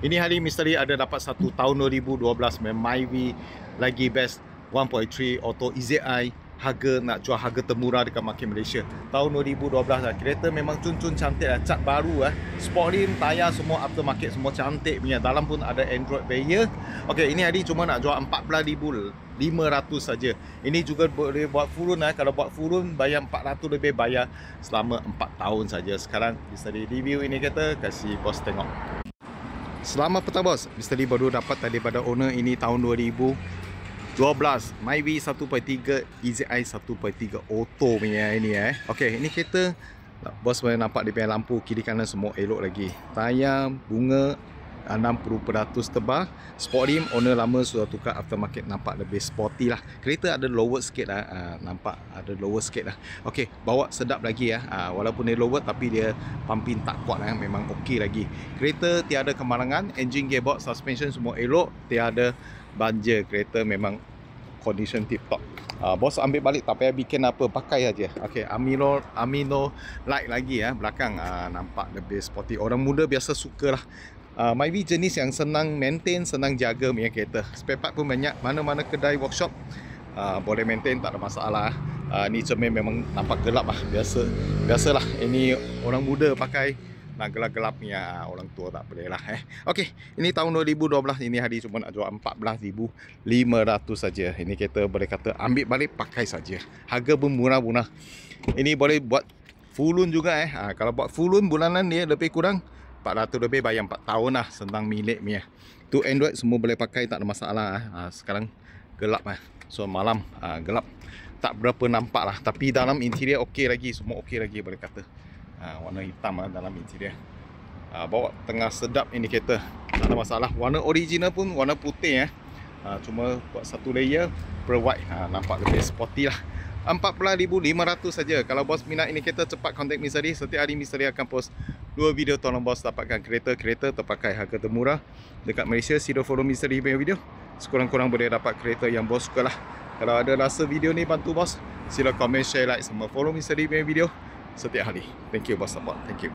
Ini hari misteri ada dapat satu tahun 2012 Myvi lagi best 1.3 auto EZI, harga nak jual harga termurah dekat market Malaysia. Tahun 2012 lah. Kereta memang cun-cun cantik lah, cat baru lah. Sport rim, tayar semua aftermarket, semua cantik punya. Dalam pun ada Android Player. Okey, ini hari cuma nak jual 14,500 saja. Ini juga boleh buat full run lah. Kalau buat full run bayar 400 lebih, bayar selama 4 tahun saja. Sekarang misteri review ini kereta, kasih bos tengok. Selamat petang bos. Mr. Lee baru dapat daripada owner ini tahun 2012 Myvi 1.3 EZI 1.3 auto punya ini Okey, ini kereta bos boleh nampak dia punya lampu kiri kanan semua elok lagi. Tayar bunga 60% tebal. Sport rim owner lama sudah tukar aftermarket, nampak lebih sporty lah. Kereta ada lower sikit lah, nampak ada lower sikit lah. Okey, bawa sedap lagi walaupun dia lower tapi dia pumping tak kuat memang okey lagi. Kereta tiada kemalangan, engine, gearbox, suspension semua elok, tiada banjir. Kereta memang condition tip top. Bos ambil balik tak payah bikin apa, pakai aja. Okey, amino light lagi belakang, nampak lebih sporty. Orang muda biasa suka lah. Myvi jenis yang senang maintain, senang jaga punya kereta. Spare part pun banyak, mana-mana kedai workshop boleh maintain, tak ada masalah. Ni cermin memang nampak gelap lah, biasalah. Ini orang muda pakai nak gelap-gelap punya, orang tua tak boleh lah Okey, ini tahun 2012, ini hari cuma nak jual 14,500 saja. Ini kereta boleh kata ambil balik pakai saja. Harga pun murah-murah. Ini boleh buat full loan juga kalau buat full loan bulanan dia lebih kurang 400 lebih, bayar 4 tahun lah, senang milik punya. Tu Android semua boleh pakai, tak ada masalah sekarang gelap so malam gelap tak berapa nampak lah, tapi dalam interior okey lagi, semua okey lagi boleh kata. Warna hitam dalam interior. Bawa tengah sedap ini kereta, tak ada masalah. Warna original pun warna putih cuma buat satu layer per white, nampak lebih sporty lah. 14,500 saja. Kalau bos minat ini kereta, cepat contact Mr. Lee. Setiap hari Mr. Lee akan post 2 video, tolong bos dapatkan kereta terpakai harga termurah dekat Malaysia. Sila follow Mr. Lee punya video, sekurang-kurang boleh dapat kereta yang bos suka lah. Kalau ada rasa video ni bantu bos, sila komen, share, like, semua follow Mr. Lee punya video setiap hari. Thank you bos support. Thank you.